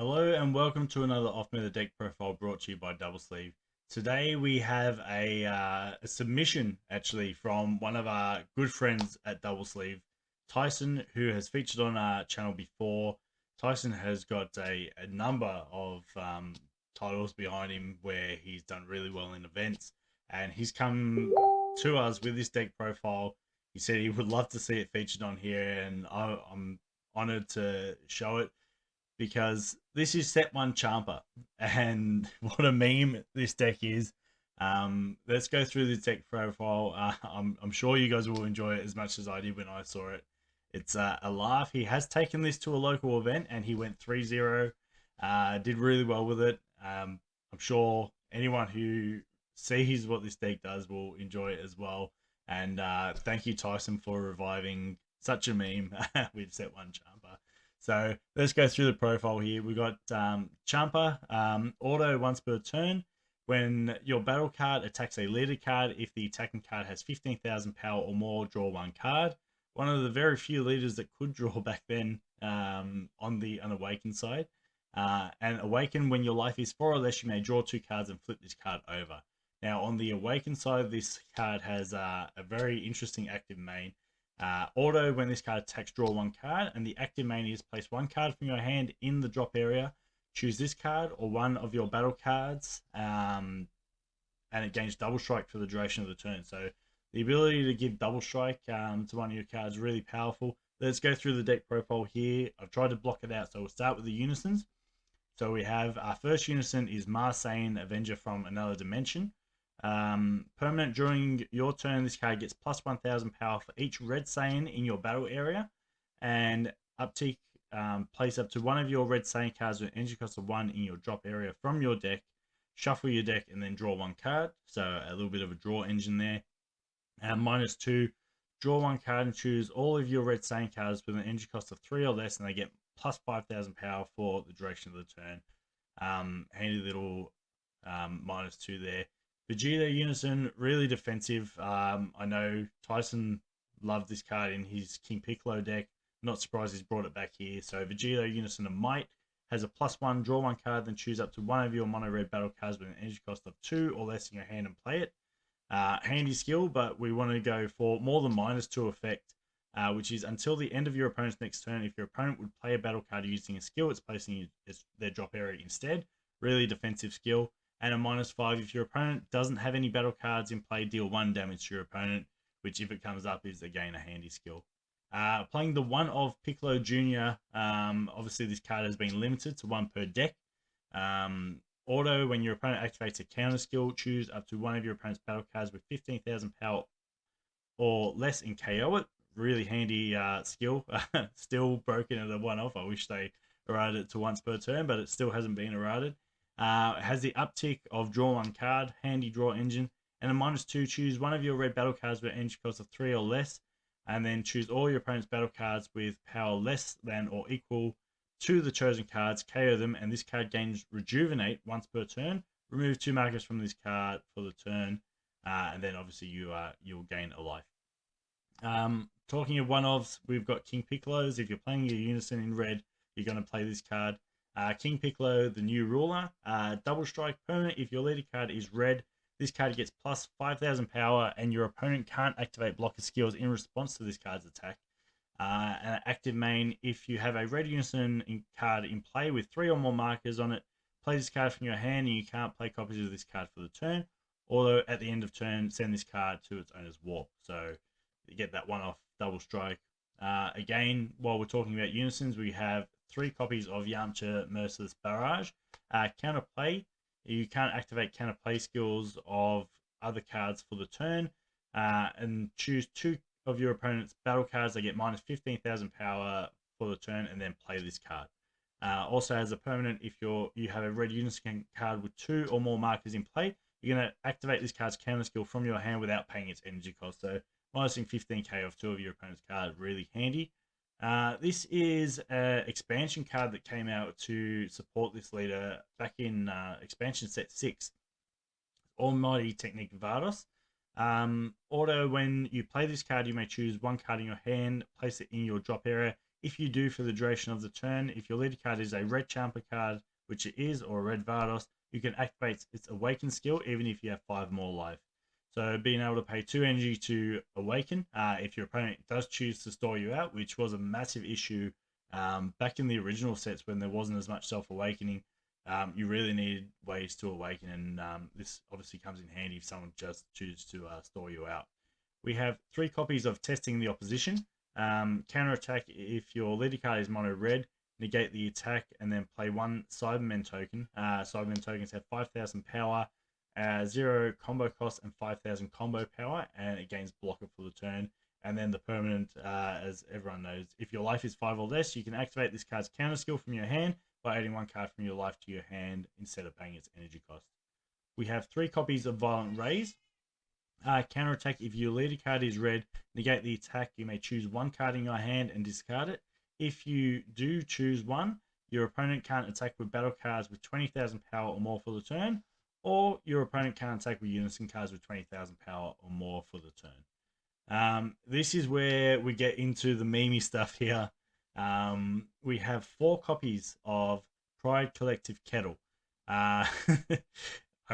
Hello and welcome to another Off Meta Deck profile brought to you by Double Sleeve. Today we have a submission actually from one of our good friends at Double Sleeve, Tyson, who has featured on our channel before. Tyson has got a number of titles behind him where he's done really well in events, and he's come to us with this deck profile. He said he would love to see it featured on here, and I'm honored to show it because this is set one Champa, and what a meme this deck is. Let's go through this deck profile. I'm sure you guys will enjoy it as much as I did when I saw it. It's a laugh. He has taken this to a local event and he went 3-0. Did really well with it. I'm sure anyone who sees what this deck does will enjoy it as well. And thank you, Tyson, for reviving such a meme with set one Champa. So let's go through the profile here. We got Champa, auto once per turn. When your battle card attacks a leader card, if the attacking card has 15,000 power or more, draw one card. One of the very few leaders that could draw back then on the unawakened side. And awaken, when your life is 4 or less, you may draw 2 cards and flip this card over. Now, on the awakened side, this card has a very interesting active main. Auto, when this card attacks, draw one card, and the active main is place one card from your hand in the drop area. Choose this card or one of your battle cards, and it gains double strike for the duration of the turn. So the ability to give double strike to one of your cards is really powerful. Let's go through the deck profile here. I've tried to block it out, so we'll start with the unisons. So we have our first unison is Marseille, Avenger from Another Dimension. Permanent, during your turn, this card gets plus 1,000 power for each red Saiyan in your battle area, and uptick, place up to one of your red Saiyan cards with an energy cost of 1 in your drop area from your deck, shuffle your deck, and then draw one card. So a little bit of a draw engine there. -2, draw one card and choose all of your red Saiyan cards with an energy cost of 3 or less, and they get plus 5,000 power for the duration of the turn. Handy little -2 there. Vegeta Unison, really defensive. I know Tyson loved this card in his King Piccolo deck. Not surprised he's brought it back here. So Vegeta Unison of Might has a +1, draw one card, then choose up to one of your mono red battle cards with an energy cost of 2 or less in your hand and play it. Handy skill, but we want to go for more than -2 effect, which is until the end of your opponent's next turn. If your opponent would play a battle card using a skill, it's placing their drop area instead. Really defensive skill. And a -5 if your opponent doesn't have any battle cards in play, deal 1 damage to your opponent, which if it comes up is again a handy skill. Playing the one of Piccolo Jr., obviously this card has been limited to 1 per deck. Auto, when your opponent activates a counter skill, choose up to one of your opponent's battle cards with 15,000 power or less and KO it. Really handy skill. Still broken at a 1-off. I wish they errated it to once per turn, but it still hasn't been errated. It has the uptick of draw one card, handy draw engine, and a -2, choose one of your red battle cards with energy cost of 3 or less, and then choose all your opponent's battle cards with power less than or equal to the chosen cards, KO them, and this card gains Rejuvenate once per turn. Remove 2 markers from this card for the turn, and then obviously you'll gain a life. Talking of one-ofs, we've got King Piccolos. If you're playing your Unison in red, you're going to play this card. King Piccolo, the new ruler. Double strike permanent. If your leader card is red, this card gets plus 5,000 power, and your opponent can't activate blocker skills in response to this card's attack. An active main, if you have a red Unison card in play with 3 or more markers on it, play this card from your hand, and you can't play copies of this card for the turn. Although at the end of turn, send this card to its owner's warp. So you get that one off double strike. Again, while we're talking about unisons, we have 3 copies of Yamcha Merciless Barrage. Counter play, you can't activate counter play skills of other cards for the turn, and choose 2 of your opponent's battle cards. They get -15,000 power for the turn, and then play this card. Also, as a permanent, if you have a red unison card with 2 or more markers in play, you're going to activate this card's counter skill from your hand without paying its energy cost. So minusing 15k off 2 of your opponent's cards, really handy. This is an expansion card that came out to support this leader back in expansion set 6. Almighty Technique Vados. Auto, when you play this card, you may choose one card in your hand, place it in your drop area. If you do for the duration of the turn, if your leader card is a red Champa card, which it is, or a red Vardos, you can activate its Awaken skill even if you have 5 more life. So being able to pay 2 energy to Awaken, if your opponent does choose to store you out, which was a massive issue back in the original sets when there wasn't as much self-awakening, you really needed ways to awaken, and this obviously comes in handy if someone just chooses to store you out. We have 3 copies of Testing the Opposition. Counter attack if your leader card is mono red, negate the attack, and then play 1 Cybermen token. Cybermen tokens have 5,000 power, 0 combo cost, and 5,000 combo power, and it gains blocker for the turn. And then the permanent, as everyone knows, if your life is 5 or less, you can activate this card's counter skill from your hand by adding 1 card from your life to your hand instead of paying its energy cost. We have 3 copies of Violent Rays. Counter attack if your leader card is red, negate the attack. You may choose 1 card in your hand and discard it. If you do choose 1, your opponent can't attack with battle cards with 20,000 power or more for the turn, or your opponent can't attack with unison cards with 20,000 power or more for the turn. This is where we get into the memey stuff here. We have 4 copies of Pride Collective Kettle. I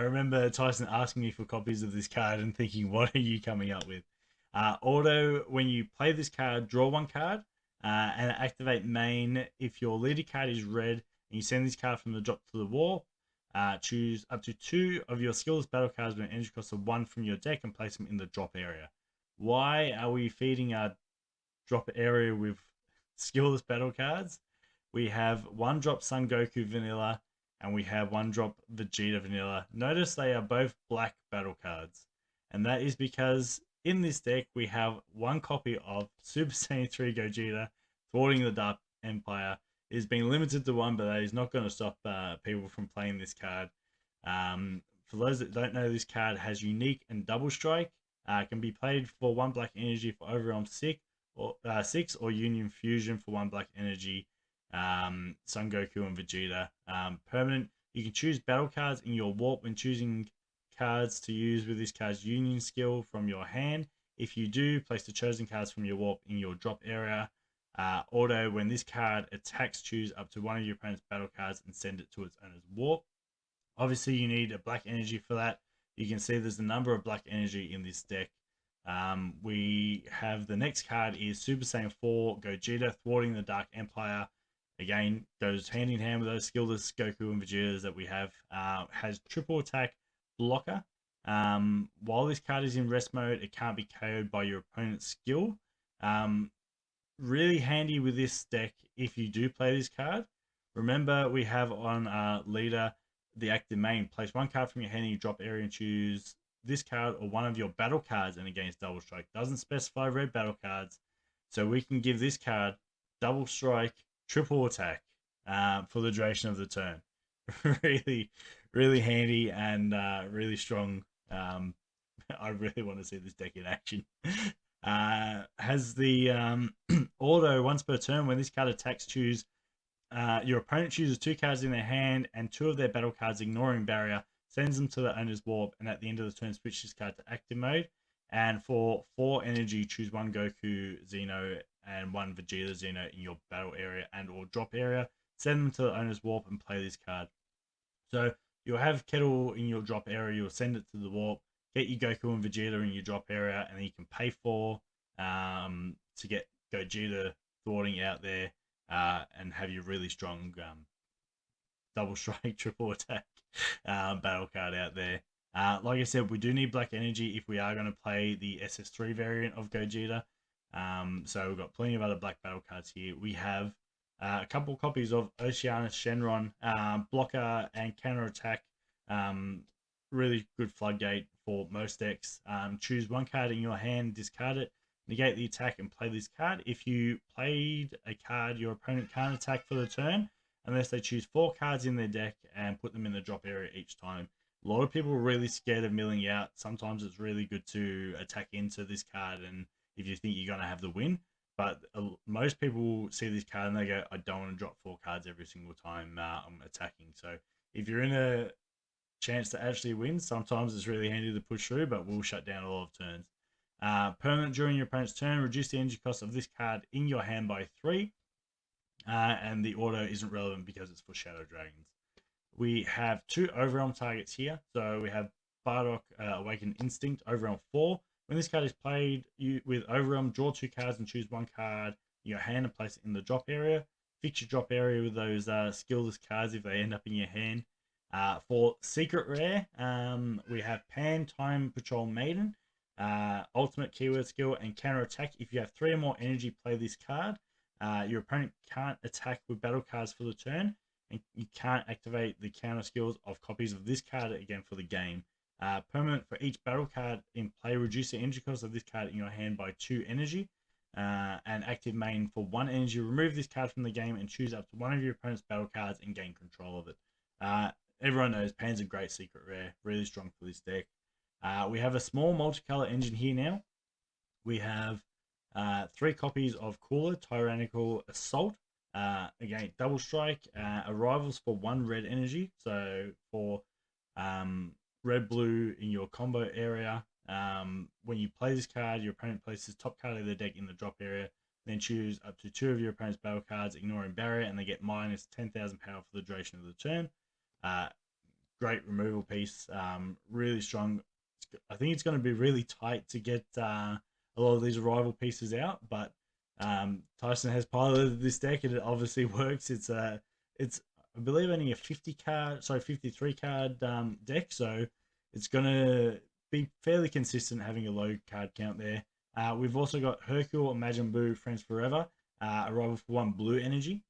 remember Tyson asking me for copies of this card and thinking, what are you coming up with? Auto, when you play this card, draw 1 card and activate main. If your leader card is red and you send this card from the drop to the wall, choose up to 2 of your skillless battle cards with an energy cost of 1 from your deck and place them in the drop area. Why are we feeding our drop area with skillless battle cards? We have 1 drop Son Goku vanilla, and we have 1 drop Vegeta vanilla. Notice they are both black battle cards, and that is because in this deck we have 1 copy of Super Saiyan 3 Gogeta thwarting the Dark Empire. It has been limited to 1, but that is not going to stop people from playing this card. For those that don't know, this card has unique and double strike. Can be played for 1 black energy for Overwhelm 6 or Union Fusion for 1 black energy. Son Goku and Vegeta. Permanent, you can choose battle cards in your warp when choosing cards to use with this card's union skill from your hand. If you do, place the chosen cards from your warp in your drop area. Auto, when this card attacks, choose up to 1 of your opponent's battle cards and send it to its owner's warp. Obviously, you need a black energy for that. You can see there's a number of black energy in this deck. We have the next card is Super Saiyan 4 Gogeta thwarting the Dark Empire. Again, goes hand in hand with those skillless Goku and Vegetas that we have. Has triple attack blocker. While this card is in rest mode, it can't be KO'd by your opponent's skill. Really handy with this deck if you do play this card. Remember, we have on leader the active main. Place 1 card from your hand in your drop area and choose this card or 1 of your battle cards and it gains double strike. Doesn't specify red battle cards, so we can give this card double strike, triple attack for the duration of the turn. really handy and really strong. I really want to see this deck in action. Has the auto once per turn. When this card attacks, choose your opponent chooses 2 cards in their hand and 2 of their battle cards ignoring barrier, sends them to the owner's warp, and at the end of the turn switch this card to active mode. And for 4 energy, choose 1 Goku Xeno and 1 Vegeta Xeno in your battle area and or drop area. Send them to the owner's warp and play this card. So you'll have Kettle in your drop area, you'll send it to the warp, get your Goku and Vegeta in your drop area, and then you can pay 4 to get Gogeta thwarting out there and have your really strong double strike, triple attack battle card out there. Like I said, we do need black energy if we are going to play the SS3 variant of Gogeta. So we've got plenty of other black battle cards here. We have a couple copies of Oceanus Shenron, blocker and counter attack. Really good floodgate for most decks. Choose 1 card in your hand, discard it, negate the attack, and play this card. If you played a card, your opponent can't attack for the turn unless they choose 4 cards in their deck and put them in the drop area each time. A lot of people are really scared of milling out. Sometimes it's really good to attack into this card, and if you think you're going to have the win. But most people see this card and they go, I don't want to drop 4 cards every single time I'm attacking. So if you're in a chance to actually win, sometimes it's really handy to push through, but we'll shut down a lot of turns. Permanent, during your opponent's turn, reduce the energy cost of this card in your hand by 3. and the auto isn't relevant because it's for Shadow Dragons. We have 2 Overwhelm targets here. So we have Bardock Awakened Instinct, Overwhelm 4. When this card is played you with Overwhelm, draw 2 cards and choose 1 card in your hand and place it in the drop area. Fix your drop area with those skillless cards if they end up in your hand. For Secret Rare, we have Pan Time Patrol Maiden, Ultimate Keyword Skill, and Counter Attack. If you have 3 or more energy, play this card. Your opponent can't attack with battle cards for the turn, and you can't activate the counter skills of copies of this card again for the game. Permanent for each battle card in play, reduce the energy cost of this card in your hand by 2 energy. And active main for 1 energy, remove this card from the game and choose up to one of your opponent's battle cards and gain control of it. Everyone knows Pan's a great secret rare, really strong for this deck. We have a small multicolor engine here now. We have 3 copies of Cooler, Tyrannical Assault. Again, double strike, arrivals for 1 red energy. So for red blue in your combo area, when you play this card, your opponent places top card of the deck in the drop area, then choose up to 2 of your opponent's battle cards, ignoring barrier, and they get minus 10,000 power for the duration of the turn. Great removal piece, really strong. I think it's going to be really tight to get a lot of these arrival pieces out, but Tyson has piloted this deck and it obviously works. It's I believe only a 53 card deck, so it's gonna be fairly consistent having a low card count there. We've also got Hercule, Imagine Boo, Friends Forever, arrival for 1 blue energy.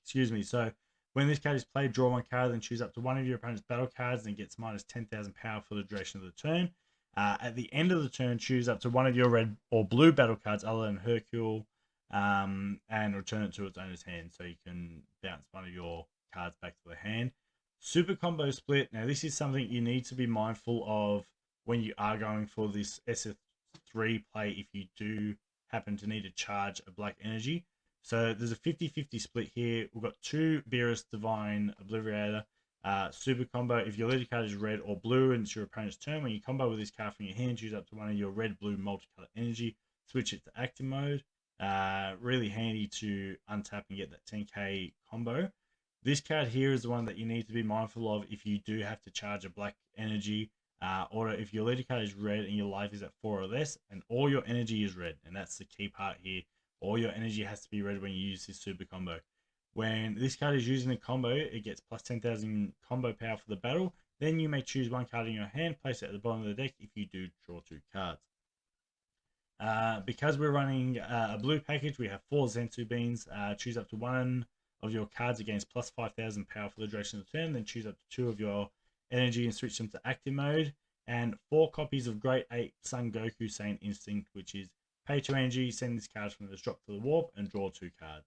Excuse me. So when this card is played, draw 1 card, then choose up to one of your opponent's battle cards and gets minus 10,000 power for the duration of the turn. At the end of the turn, choose up to one of your red or blue battle cards other than Hercule, and return it to its owner's hand, so you can bounce one of your cards back to the hand. Super combo split. Now, this is something you need to be mindful of when you are going for this SF3 play if you do happen to need to charge a black energy. So there's a 50-50 split here. We've got 2 Beerus Divine Obliviator. Super combo. If your leader card is red or blue and it's your opponent's turn, when you combo with this card from your hand, choose up to one of your red-blue multicolor energy, switch it to active mode. Really handy to untap and get that 10k combo. This card here is the one that you need to be mindful of if you do have to charge a black energy, or if your leader card is red and your life is at 4 or less, and all your energy is red, and that's the key part here. All your energy has to be red when you use this super combo. When this card is using the combo, it gets plus 10,000 combo power for the battle. Then you may choose 1 card in your hand, place it at the bottom of the deck if you do draw 2 cards. Because we're running a blue package, we have 4 Zensu Beans. Choose up to 1 of your cards against plus 5,000 power for the duration of the turn. Then choose up to 2 of your energy and switch them to active mode. And 4 copies of Great Ape Son Goku Saiyan Instinct, which is pay 2 energy, send this card from the drop to the warp, and draw 2 cards.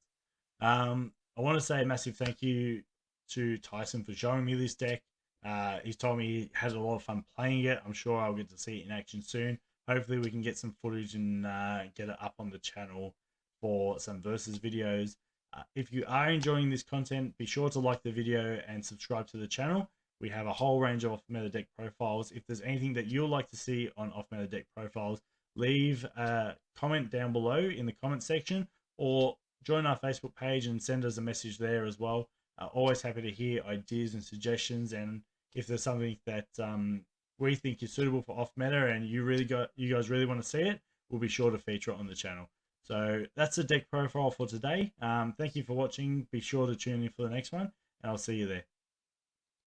I want to say a massive thank you to Tyson for showing me this deck. He's told me he has a lot of fun playing it. I'm sure I'll get to see it in action soon. Hopefully we can get some footage and get it up on the channel for some versus videos. If you are enjoying this content, be sure to like the video and subscribe to the channel. We have a whole range of off-meta deck profiles. If there's anything that you'd like to see on off-meta deck profiles, leave a comment down below in the comment section, or join our Facebook page and send us a message there as well. Always happy to hear ideas and suggestions, and if there's something that we think is suitable for off meta and you guys really want to see it, we'll be sure to feature it on the channel. So that's the deck profile for today. Thank you for watching. Be sure to tune in for the next one, and I'll see you there.